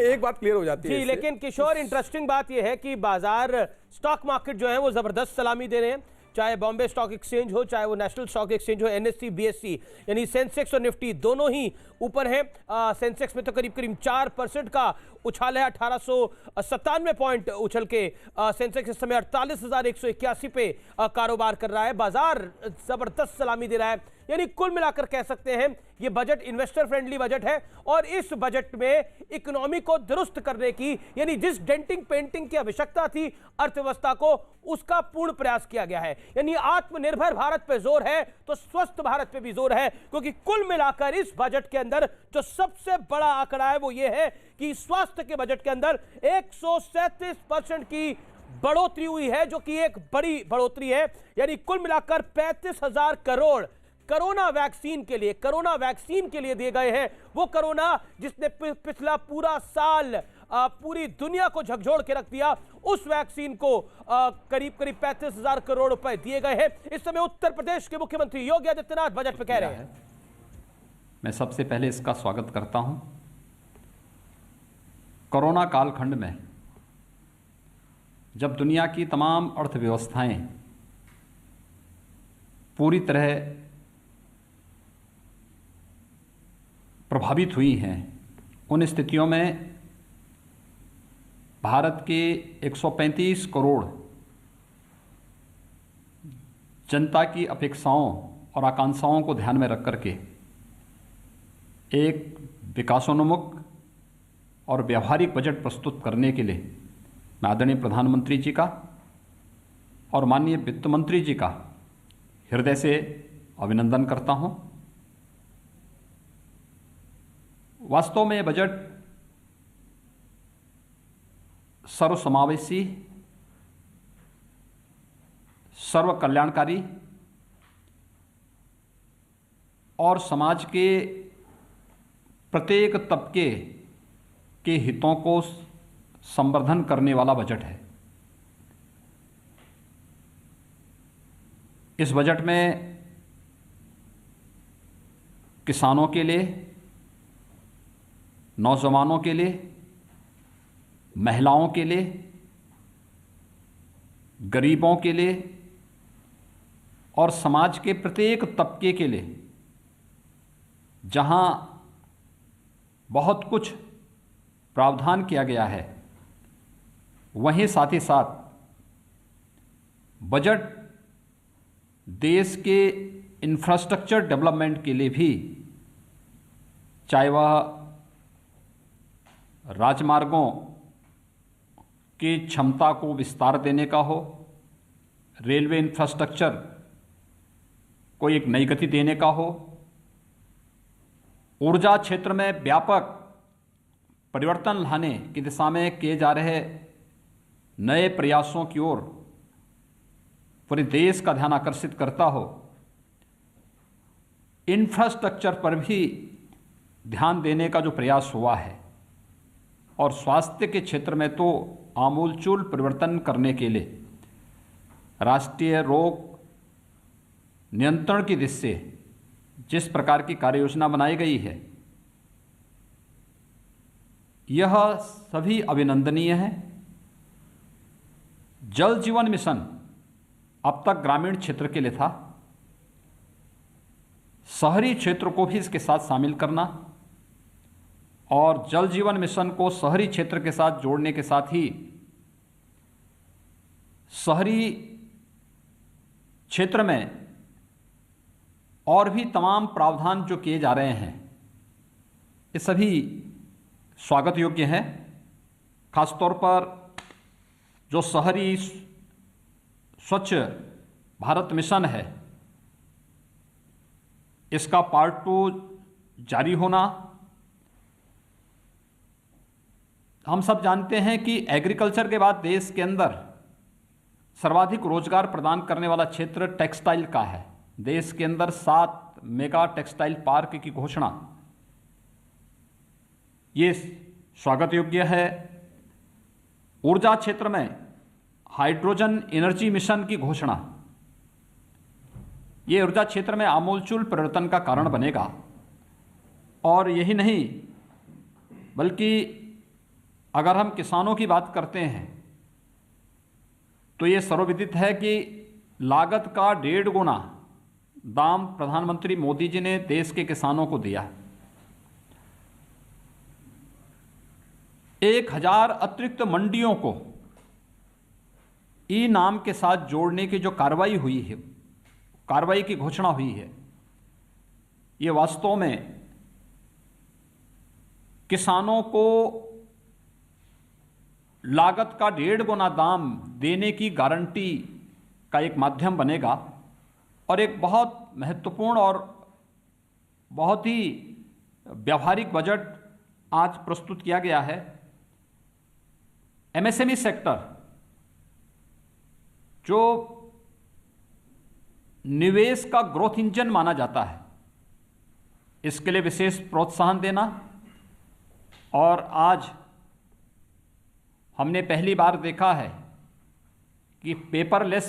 एक बात क्लियर हो जाती है जी। लेकिन किशोर, इंटरेस्टिंग बात यह है कि बाजार, स्टॉक मार्केट जो है वो जबरदस्त सलामी दे रहे हैं, चाहे बॉम्बे स्टॉक एक्सचेंज हो, चाहे वो नेशनल स्टॉक एक्सचेंज हो, एनएससी बीएससी, यानी सेंसेक्स और निफ्टी दोनों ही ऊपर हैं। सेंसेक्स में तो करीब करीब 4% का उछाल है, 1897 पॉइंट उछल के सेंसेक्स इस समय 48,181 पे कारोबार कर रहा है। बाजार जबरदस्त सलामी दे रहा है, यानी कुल मिलाकर कह सकते हैं ये बजट इन्वेस्टर फ्रेंडली बजट है, और इस बजट में इकोनॉमी को दुरुस्त करने की, यानी जिस डेंटिंग पेंटिंग की आवश्यकता थी अर्थव्यवस्था को, उसका पूर्ण प्रयास किया गया है। यानी आत्मनिर्भर भारत पे जोर है तो स्वस्थ भारत पे भी जोर है, क्योंकि कुल मिलाकर इस बजट के अंदर जो सबसे बड़ा आंकड़ा है वो ये है कि स्वास्थ्य के बजट के अंदर 137% की बढ़ोतरी हुई है, जो कि एक बड़ी बढ़ोतरी है। यानी कुल मिलाकर 35,000 करोड़ कोरोना वैक्सीन के लिए दिए गए हैं। वो कोरोना जिसने पिछला पूरा साल पूरी दुनिया को झकझोर के रख दिया, उस वैक्सीन को करीब करीब 35,000 करोड़ रुपए दिए गए हैं। इस समय उत्तर प्रदेश के मुख्यमंत्री योगी आदित्यनाथ बजट पे कह रहे हैं। मैं सबसे पहले इसका स्वागत करता हूं। कोरोना कालखंड में जब दुनिया की तमाम अर्थव्यवस्थाएं पूरी तरह प्रभावित हुई हैं, उन स्थितियों में भारत के 135 करोड़ जनता की अपेक्षाओं और आकांक्षाओं को ध्यान में रख करके एक विकासोन्मुख और व्यावहारिक बजट प्रस्तुत करने के लिए मैं आदरणीय प्रधानमंत्री जी का और माननीय वित्त मंत्री जी का हृदय से अभिनंदन करता हूं। वास्तव में यह बजट सर्वसमावेशी, सर्व कल्याणकारी और समाज के प्रत्येक तबके के हितों को संवर्धन करने वाला बजट है। इस बजट में किसानों के लिए, नौजवानों के लिए, महिलाओं के लिए, गरीबों के लिए और समाज के प्रत्येक तबके के लिए जहां बहुत कुछ प्रावधान किया गया है, वहीं साथ ही साथ बजट देश के इंफ्रास्ट्रक्चर डेवलपमेंट के लिए भी, चाहे वह राजमार्गों की क्षमता को विस्तार देने का हो, रेलवे इंफ्रास्ट्रक्चर को एक नई गति देने का हो, ऊर्जा क्षेत्र में व्यापक परिवर्तन लाने की दिशा में किए जा रहे नए प्रयासों की ओर पूरे देश का ध्यान आकर्षित करता हो, इंफ्रास्ट्रक्चर पर भी ध्यान देने का जो प्रयास हुआ है, और स्वास्थ्य के क्षेत्र में तो आमूलचूल परिवर्तन करने के लिए राष्ट्रीय रोग नियंत्रण की दिशा से जिस प्रकार की कार्य योजना बनाई गई है, यह सभी अभिनंदनीय है। जल जीवन मिशन अब तक ग्रामीण क्षेत्र के लिए था, शहरी क्षेत्र को भी इसके साथ शामिल करना और जल जीवन मिशन को शहरी क्षेत्र के साथ जोड़ने के साथ ही शहरी क्षेत्र में और भी तमाम प्रावधान जो किए जा रहे हैं, ये सभी स्वागत योग्य हैं। खासतौर पर जो शहरी स्वच्छ भारत मिशन है, इसका पार्ट 2 जारी होना। हम सब जानते हैं कि एग्रीकल्चर के बाद देश के अंदर सर्वाधिक रोजगार प्रदान करने वाला क्षेत्र टेक्सटाइल का है। देश के अंदर 7 मेगा टेक्सटाइल पार्क की घोषणा, ये स्वागत योग्य है। ऊर्जा क्षेत्र में हाइड्रोजन एनर्जी मिशन की घोषणा, ये ऊर्जा क्षेत्र में आमूलचूल परिवर्तन का कारण बनेगा। और यही नहीं, बल्कि अगर हम किसानों की बात करते हैं तो ये सर्वविदित है कि लागत का 1.5 गुना दाम प्रधानमंत्री मोदी जी ने देश के किसानों को दिया। 1000 अतिरिक्त मंडियों को ई नाम के साथ जोड़ने की जो कार्रवाई हुई है, कार्रवाई की घोषणा हुई है, ये वास्तव में किसानों को लागत का 1.5 गुना दाम देने की गारंटी का एक माध्यम बनेगा और एक बहुत महत्वपूर्ण और बहुत ही व्यावहारिक बजट आज प्रस्तुत किया गया है। एमएसएमई सेक्टर जो निवेश का ग्रोथ इंजन माना जाता है, इसके लिए विशेष प्रोत्साहन देना। और आज हमने पहली बार देखा है कि पेपरलेस